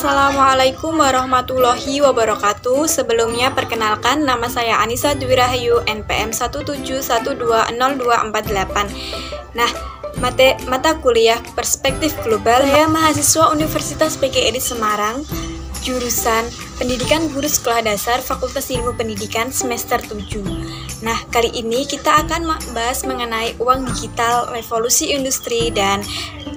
Assalamualaikum warahmatullahi wabarakatuh. Sebelumnya perkenalkan, nama saya Anissa Dwi Rahayu, NPM 171202448. Nah, mata kuliah Perspektif Global. Saya mahasiswa Universitas PGRI Semarang, jurusan Pendidikan Guru Sekolah Dasar Fakultas Ilmu Pendidikan semester 7. Nah, kali ini kita akan membahas mengenai uang digital, revolusi industri, dan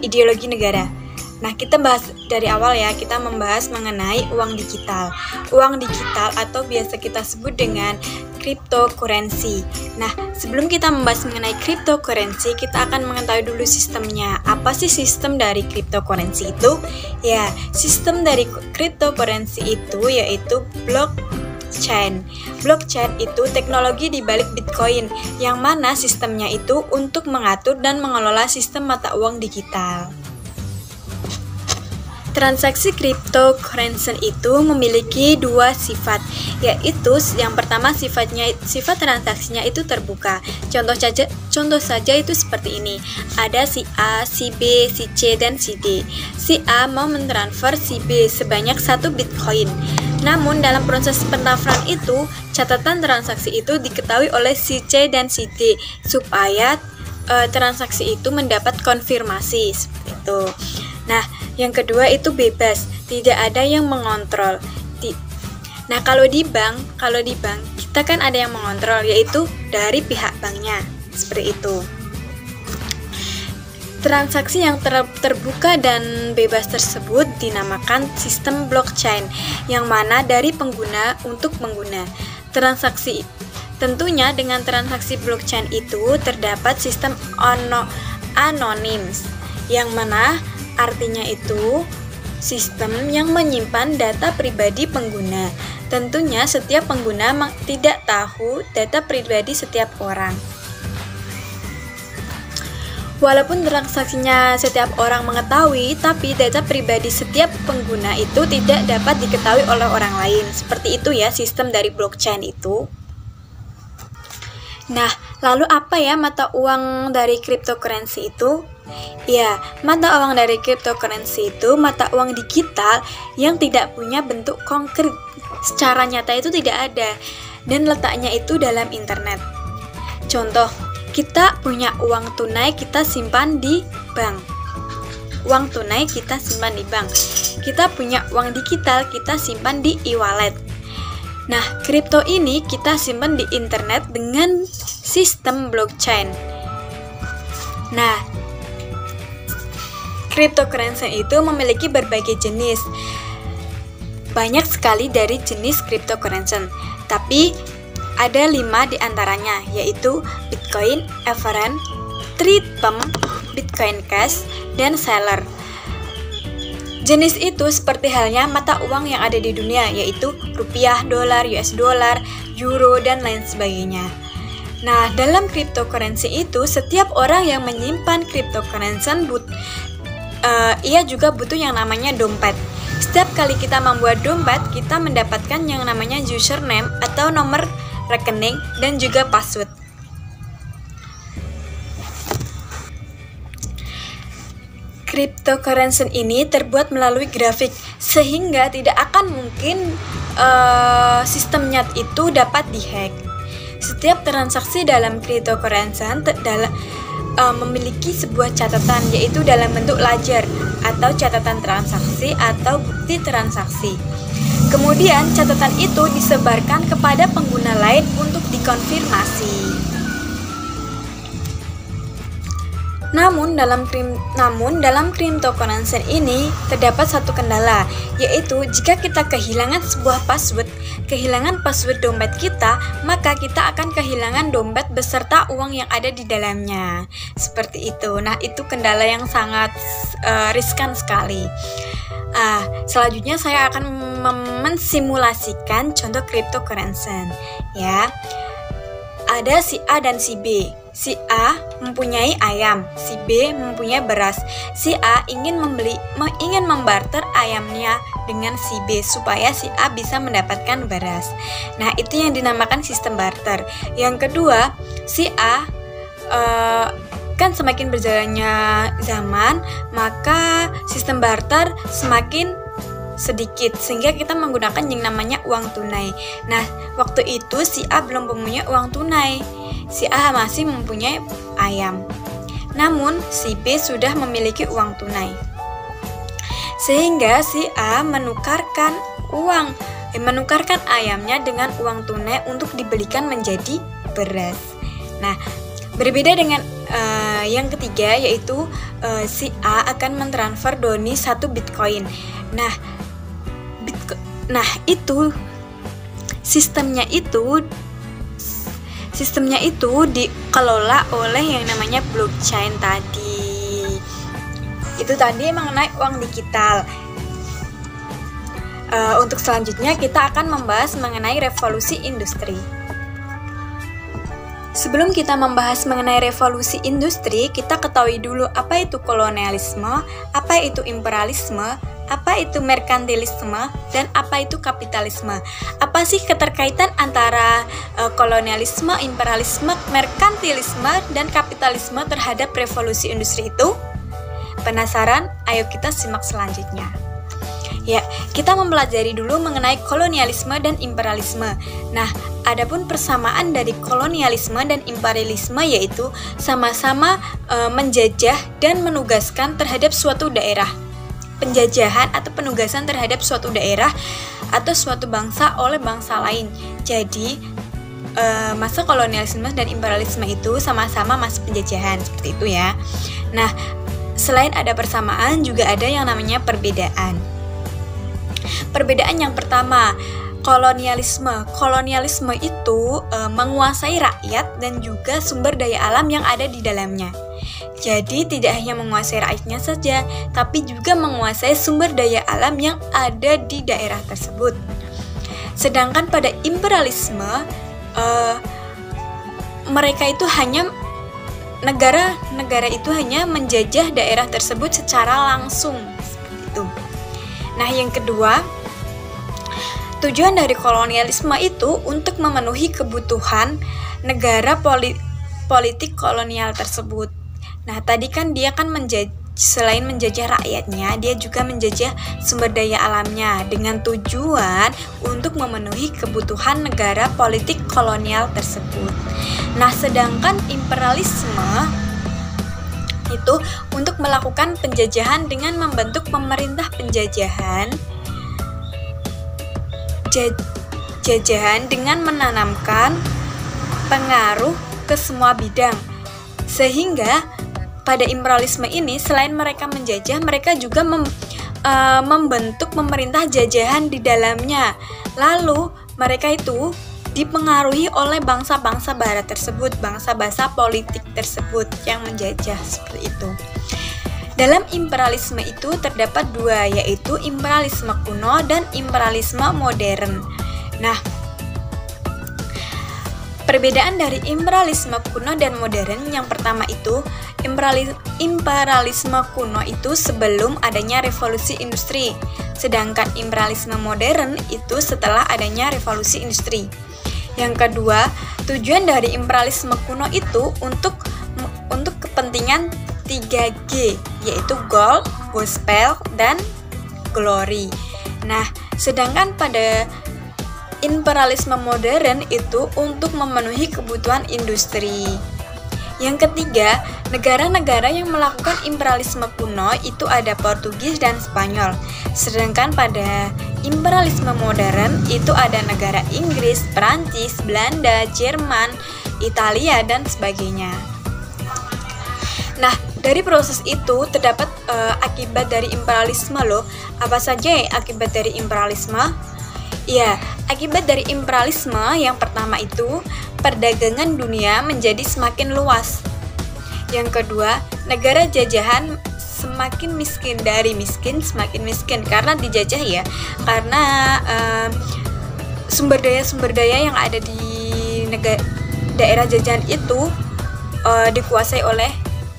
ideologi negara. Nah, kita bahas dari awal ya, kita membahas mengenai uang digital. Uang digital atau biasa kita sebut dengan cryptocurrency. Nah, sebelum kita membahas mengenai cryptocurrency, kita akan mengetahui dulu sistemnya. Apa sih sistem dari cryptocurrency itu? Ya, sistem dari cryptocurrency itu yaitu blockchain. Blockchain itu teknologi di balik Bitcoin, yang mana sistemnya itu untuk mengatur dan mengelola sistem mata uang digital. Transaksi cryptocurrency itu memiliki dua sifat, yaitu yang pertama sifat transaksinya itu terbuka. Contoh saja itu seperti ini. Ada si A, si B, si C, dan si D. Si A mau mentransfer si B sebanyak 1 Bitcoin. Namun dalam proses pentransferan itu, catatan transaksi itu diketahui oleh si C dan si D supaya transaksi itu mendapat konfirmasi seperti itu. Nah, yang kedua itu bebas, tidak ada yang mengontrol. Nah, kalau di bank kita kan ada yang mengontrol, yaitu dari pihak banknya, seperti itu. Transaksi yang terbuka dan bebas tersebut dinamakan sistem blockchain, yang mana dari pengguna untuk pengguna. Tentunya dengan transaksi blockchain itu terdapat sistem anonims, yang mana artinya itu sistem yang menyimpan data pribadi pengguna. Tentunya setiap pengguna tidak tahu data pribadi setiap orang. Walaupun transaksinya setiap orang mengetahui, tapi data pribadi setiap pengguna itu tidak dapat diketahui oleh orang lain. Seperti itu ya sistem dari blockchain itu. Nah, lalu apa ya mata uang dari cryptocurrency itu? Ya, mata uang dari cryptocurrency itu mata uang digital yang tidak punya bentuk konkret. Secara nyata itu tidak ada, dan letaknya itu dalam internet. Contoh, kita punya uang tunai kita simpan di bank. Uang tunai kita simpan di bank. Kita punya uang digital kita simpan di e-wallet. Nah, kripto ini kita simpan di internet dengan sistem blockchain. Nah, cryptocurrency itu memiliki berbagai jenis. Banyak sekali dari jenis cryptocurrency, tapi ada 5 diantaranya, yaitu Bitcoin, Everend, Tripem, Bitcoin Cash, dan Seller. Jenis itu seperti halnya mata uang yang ada di dunia, yaitu rupiah, dolar, US dollar, euro, dan lain sebagainya. Nah, dalam cryptocurrency itu, setiap orang yang menyimpan cryptocurrency ia juga butuh yang namanya dompet. Setiap kali kita membuat dompet, kita mendapatkan yang namanya username atau nomor rekening dan juga password. Cryptocurrency ini terbuat melalui grafik, sehingga tidak akan mungkin sistemnya itu dapat dihack. Setiap transaksi dalam cryptocurrency memiliki sebuah catatan, yaitu dalam bentuk ledger atau catatan transaksi atau bukti transaksi. Kemudian catatan itu disebarkan kepada pengguna lain untuk dikonfirmasi. Namun dalam cryptocurrency ini terdapat satu kendala, yaitu jika kita kehilangan password dompet kita, maka kita akan kehilangan dompet beserta uang yang ada di dalamnya. Seperti itu. Nah, itu kendala yang sangat riskan sekali. Selanjutnya saya akan mensimulasikan contoh cryptocurrency. Ya, ada si A dan si B. Si A mempunyai ayam, si B mempunyai beras. Si A ingin membarter ayamnya dengan si B supaya si A bisa mendapatkan beras. Nah, itu yang dinamakan sistem barter. Yang kedua, si A kan semakin berjalannya zaman, maka sistem barter semakin sedikit sehingga kita menggunakan yang namanya uang tunai. Nah, waktu itu si A belum mempunyai uang tunai. Si A masih mempunyai ayam. Namun si B sudah memiliki uang tunai. Sehingga si A menukarkan ayamnya dengan uang tunai untuk dibelikan menjadi beras. Nah, berbeda dengan yang ketiga, yaitu si A akan mentransfer Doni 1 Bitcoin. Nah, itu sistemnya itu dikelola oleh yang namanya blockchain tadi. Itu tadi mengenai uang digital. Untuk selanjutnya kita akan membahas mengenai revolusi industri. Sebelum kita membahas mengenai revolusi industri, kita ketahui dulu apa itu kolonialisme, apa itu imperialisme, apa itu merkantilisme, dan apa itu kapitalisme. Apa sih keterkaitan antara kolonialisme, imperialisme, merkantilisme, dan kapitalisme terhadap revolusi industri itu? Penasaran? Ayo kita simak selanjutnya. Ya, kita mempelajari dulu mengenai kolonialisme dan imperialisme. Nah, adapun persamaan dari kolonialisme dan imperialisme yaitu sama-sama menjajah dan menugaskan terhadap suatu daerah. Penjajahan atau penugasan terhadap suatu daerah atau suatu bangsa oleh bangsa lain. Jadi, masa kolonialisme dan imperialisme itu sama-sama masa penjajahan, seperti itu ya. Nah, selain ada persamaan juga ada yang namanya perbedaan. Perbedaan yang pertama, kolonialisme. Kolonialisme itu menguasai rakyat dan juga sumber daya alam yang ada di dalamnya. Jadi tidak hanya menguasai rakyatnya saja, tapi juga menguasai sumber daya alam yang ada di daerah tersebut. Sedangkan pada imperialisme, negara itu hanya menjajah daerah tersebut secara langsung, seperti itu. Nah, yang kedua, tujuan dari kolonialisme itu untuk memenuhi kebutuhan negara politik kolonial tersebut. Nah, tadi kan dia kan selain menjajah rakyatnya, dia juga menjajah sumber daya alamnya dengan tujuan untuk memenuhi kebutuhan negara politik kolonial tersebut. Nah, sedangkan imperialisme itu untuk melakukan penjajahan dengan membentuk pemerintah penjajahan dengan menanamkan pengaruh ke semua bidang. Sehingga pada imperialisme ini selain mereka menjajah, mereka juga membentuk pemerintah jajahan di dalamnya. Lalu mereka itu dipengaruhi oleh bangsa-bangsa barat tersebut, bangsa-bangsa politik tersebut yang menjajah, seperti itu. Dalam imperialisme itu terdapat dua, yaitu imperialisme kuno dan imperialisme modern. Nah, perbedaan dari imperialisme kuno dan modern yang pertama itu, imperialisme kuno itu sebelum adanya revolusi industri, sedangkan imperialisme modern itu setelah adanya revolusi industri. Yang kedua, tujuan dari imperialisme kuno itu untuk kepentingan 3G, yaitu gold, gospel, dan glory. Nah, sedangkan pada imperialisme modern itu untuk memenuhi kebutuhan industri. Yang ketiga, negara-negara yang melakukan imperialisme kuno itu ada Portugis dan Spanyol. Sedangkan pada imperialisme modern itu ada negara Inggris, Perancis, Belanda, Jerman, Italia, dan sebagainya. Nah, dari proses itu terdapat akibat dari imperialisme loh. Apa saja akibat dari imperialisme? Ya, akibat dari imperialisme yang pertama itu perdagangan dunia menjadi semakin luas. Yang kedua, negara jajahan semakin miskin, dari miskin semakin miskin karena dijajah ya. Karena sumber daya yang ada di daerah jajahan itu dikuasai oleh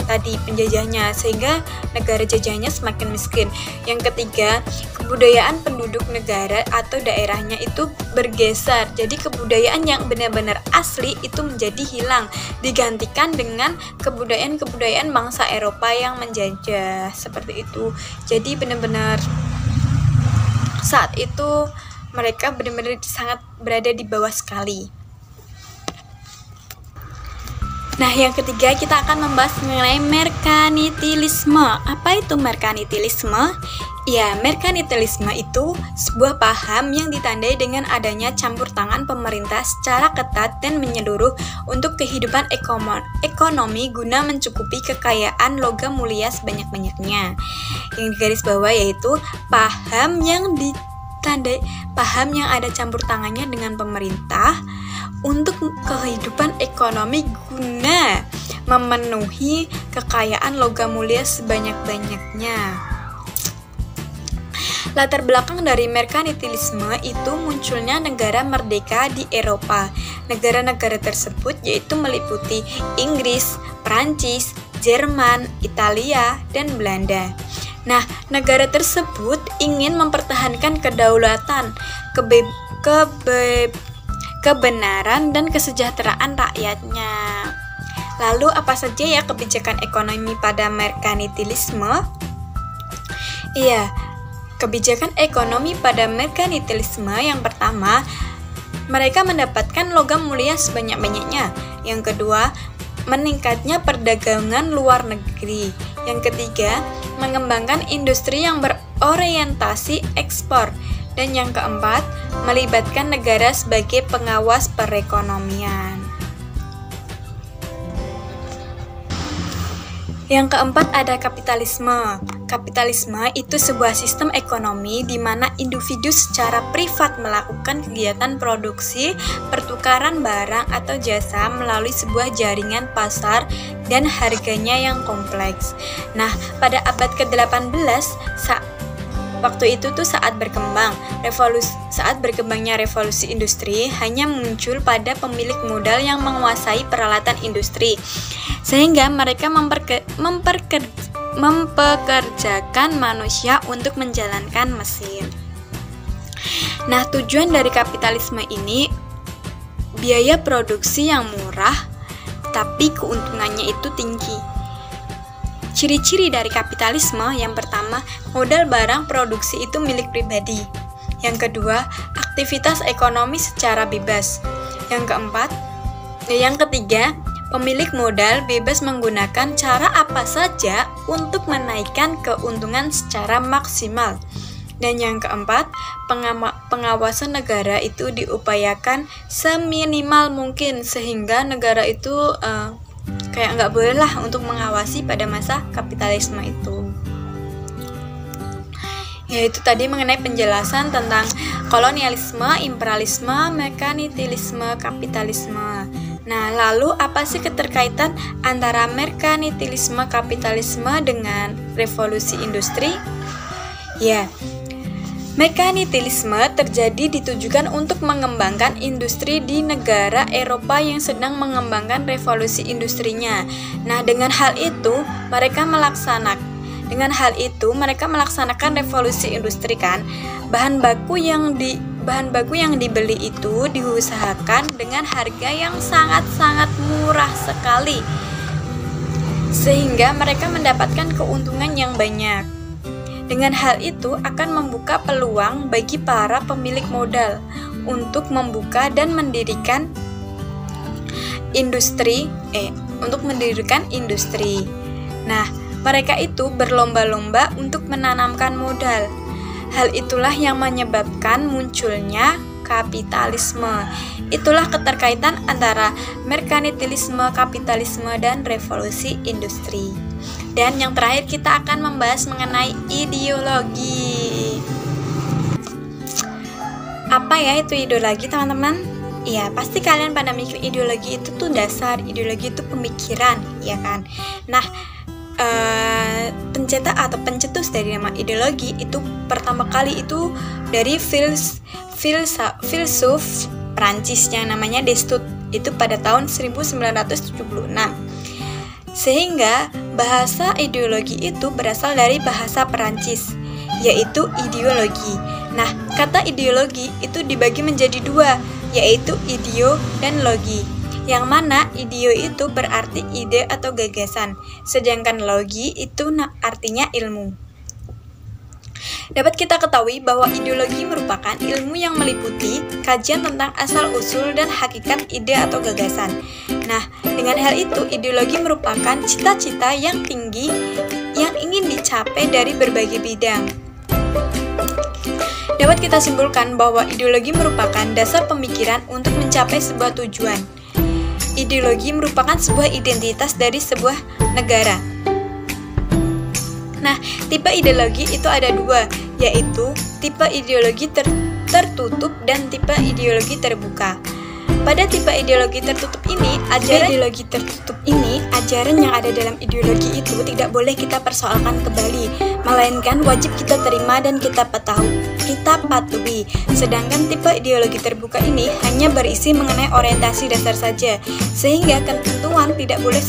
tadi penjajahnya, sehingga negara jajahnya semakin miskin. Yang ketiga, kebudayaan penduduk negara atau daerahnya itu bergeser. Jadi kebudayaan yang benar-benar asli itu menjadi hilang, digantikan dengan kebudayaan bangsa Eropa yang menjajah, seperti itu. Jadi benar-benar saat itu mereka benar-benar sangat berada di bawah sekali. Nah, yang ketiga kita akan membahas mengenai merkantilisme. Apa itu merkantilisme? Ya, merkantilisme itu sebuah paham yang ditandai dengan adanya campur tangan pemerintah secara ketat dan menyeluruh untuk kehidupan ekonomi guna mencukupi kekayaan logam mulia sebanyak-banyaknya. Yang digaris bawah yaitu paham yang ada campur tangannya dengan pemerintah untuk kehidupan ekonomi guna memenuhi kekayaan logam mulia sebanyak-banyaknya. Latar belakang dari merkantilisme itu munculnya negara merdeka di Eropa. Negara-negara tersebut yaitu meliputi Inggris, Prancis, Jerman, Italia, dan Belanda. Nah, negara tersebut ingin mempertahankan kedaulatan, kebenaran dan kesejahteraan rakyatnya. Lalu apa saja ya kebijakan ekonomi pada merkantilisme? Iya, kebijakan ekonomi pada merkantilisme yang pertama, mereka mendapatkan logam mulia sebanyak-banyaknya. Yang kedua, meningkatnya perdagangan luar negeri. Yang ketiga, mengembangkan industri yang berorientasi ekspor. Dan yang keempat, melibatkan negara sebagai pengawas perekonomian. Yang keempat ada kapitalisme. Kapitalisme itu sebuah sistem ekonomi di mana individu secara privat melakukan kegiatan produksi, pertukaran barang atau jasa melalui sebuah jaringan pasar dan harganya yang kompleks. Nah, pada abad ke-18 waktu itu saat berkembangnya revolusi industri hanya muncul pada pemilik modal yang menguasai peralatan industri, sehingga mereka mempekerjakan manusia untuk menjalankan mesin. Nah, tujuan dari kapitalisme ini biaya produksi yang murah, tapi keuntungannya itu tinggi. Ciri-ciri dari kapitalisme yang pertama, modal barang produksi itu milik pribadi. Yang kedua, aktivitas ekonomi secara bebas. Yang ketiga, pemilik modal bebas menggunakan cara apa saja untuk menaikkan keuntungan secara maksimal. Dan yang keempat, pengawasan negara itu diupayakan seminimal mungkin sehingga negara itu kayak nggak boleh lah untuk mengawasi pada masa kapitalisme itu. Yaitu tadi mengenai penjelasan tentang kolonialisme, imperialisme, merkantilisme, kapitalisme. Nah, lalu apa sih keterkaitan antara merkantilisme, kapitalisme dengan revolusi industri? Ya, merkantilisme terjadi ditujukan untuk mengembangkan industri di negara Eropa yang sedang mengembangkan revolusi industrinya. Nah, dengan hal itu mereka melaksanakan revolusi industri kan. Bahan baku yang dibeli itu diusahakan dengan harga yang sangat-sangat murah sekali, sehingga mereka mendapatkan keuntungan yang banyak. Dengan hal itu akan membuka peluang bagi para pemilik modal untuk membuka dan mendirikan industri. Nah, mereka itu berlomba-lomba untuk menanamkan modal. Hal itulah yang menyebabkan munculnya kapitalisme. Itulah keterkaitan antara merkantilisme, kapitalisme, dan revolusi industri. Dan yang terakhir kita akan membahas mengenai ideologi. Apa ya itu ideologi, teman-teman? Ya, pasti kalian pada mikir ideologi itu tuh dasar, ideologi itu pemikiran, ya kan? Nah, pencetak atau pencetus dari nama ideologi itu pertama kali itu dari filsuf Prancis yang namanya Descartes, itu pada tahun 1976. Sehingga bahasa ideologi itu berasal dari bahasa Perancis, yaitu ideologi. Nah, kata ideologi itu dibagi menjadi dua, yaitu ideo dan logi. Yang mana ideo itu berarti ide atau gagasan, sedangkan logi itu artinya ilmu. dapat kita ketahui bahwa ideologi merupakan ilmu yang meliputi kajian tentang asal-usul dan hakikat ide atau gagasan. Nah, dengan hal itu, ideologi merupakan cita-cita yang tinggi yang ingin dicapai dari berbagai bidang. Dapat kita simpulkan bahwa ideologi merupakan dasar pemikiran untuk mencapai sebuah tujuan. Ideologi merupakan sebuah identitas dari sebuah negara. Nah, tipe ideologi itu ada dua, yaitu tipe ideologi tertutup dan tipe ideologi terbuka. Pada tipe ideologi tertutup ini, ajaran yang ada dalam ideologi itu tidak boleh kita persoalkan kembali, melainkan wajib kita terima dan kita patuhi. Sedangkan tipe ideologi terbuka ini hanya berisi mengenai orientasi dasar saja, sehingga ketentuan tidak boleh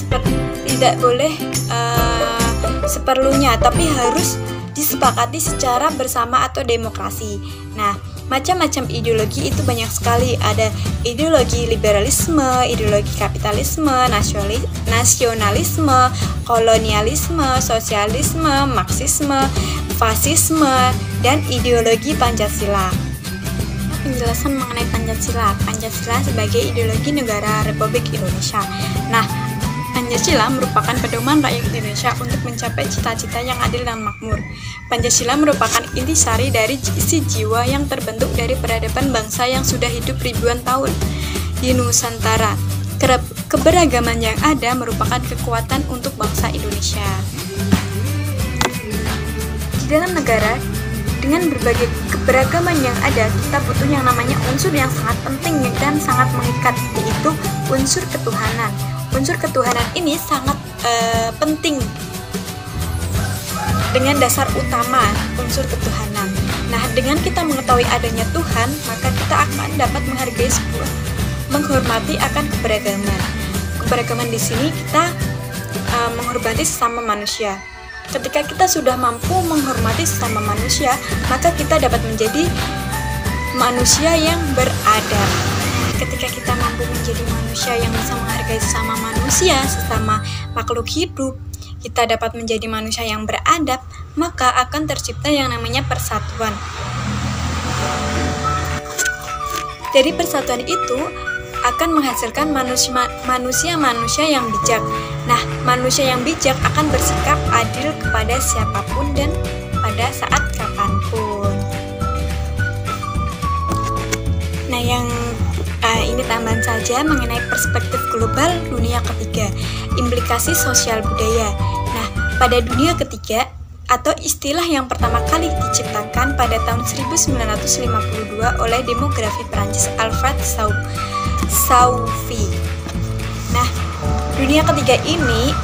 seperlunya, tapi harus disepakati secara bersama atau demokrasi. Nah, macam-macam ideologi itu banyak sekali. Ada ideologi liberalisme, ideologi kapitalisme, nasionalisme, kolonialisme, sosialisme, marxisme, fasisme, dan ideologi Pancasila. Penjelasan mengenai Pancasila. Pancasila sebagai ideologi negara Republik Indonesia. Nah, Pancasila merupakan pedoman rakyat Indonesia untuk mencapai cita-cita yang adil dan makmur. Pancasila merupakan intisari dari isi jiwa yang terbentuk dari peradaban bangsa yang sudah hidup ribuan tahun di Nusantara. Keberagaman yang ada merupakan kekuatan untuk bangsa Indonesia. Di dalam negara, dengan berbagai keberagaman yang ada, kita butuh yang namanya unsur yang sangat penting dan sangat mengikat, yaitu unsur ketuhanan. Unsur ketuhanan ini sangat penting dengan dasar utama unsur ketuhanan. Nah, dengan kita mengetahui adanya Tuhan, maka kita akan dapat menghormati akan keberagaman. Keberagaman di sini kita menghormati sesama manusia. Ketika kita sudah mampu menghormati sesama manusia, maka kita dapat menjadi manusia yang beradab. Ketika kita mampu menjadi manusia yang bisa menghargai sesama manusia, sesama makhluk hidup, kita dapat menjadi manusia yang beradab, maka akan tercipta yang namanya persatuan. Dari persatuan itu akan menghasilkan manusia-manusia yang bijak. Nah, manusia yang bijak akan bersikap adil kepada siapapun dan pada saat kapanpun. Nah, ini tambahan saja mengenai perspektif global dunia ketiga, implikasi sosial budaya. Nah, pada dunia ketiga atau istilah yang pertama kali diciptakan pada tahun 1952 oleh demografi Prancis Alfred Sauvy. Nah, dunia ketiga ini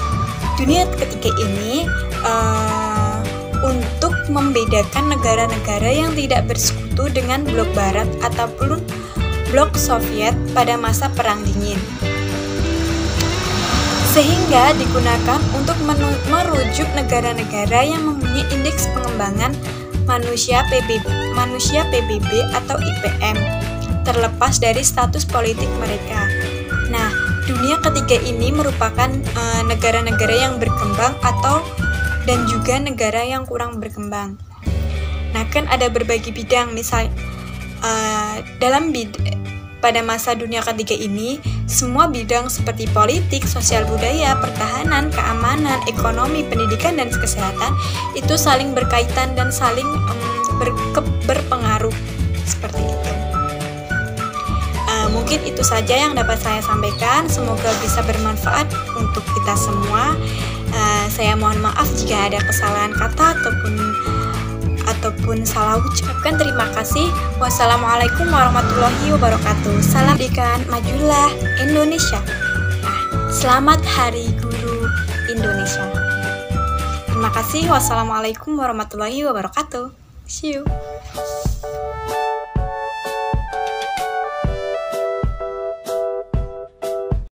untuk membedakan negara-negara yang tidak bersekutu dengan blok barat ataupun blok Soviet pada masa Perang Dingin, sehingga digunakan untuk merujuk negara-negara yang mempunyai indeks pengembangan manusia PBB atau IPM, terlepas dari status politik mereka. Nah, dunia ketiga ini merupakan negara-negara yang berkembang dan juga negara yang kurang berkembang. Nah, kan ada berbagai bidang, pada masa dunia ketiga ini, semua bidang seperti politik, sosial budaya, pertahanan, keamanan, ekonomi, pendidikan, dan kesehatan itu saling berkaitan dan saling berpengaruh seperti itu. Mungkin itu saja yang dapat saya sampaikan. Semoga bisa bermanfaat untuk kita semua. Saya mohon maaf jika ada kesalahan kata ataupun salah ucapkan. Terima kasih. Wassalamualaikum warahmatullahi wabarakatuh. Salam pendidikan, majulah Indonesia. Selamat Hari Guru Indonesia. Terima kasih. Wassalamualaikum warahmatullahi wabarakatuh. See you.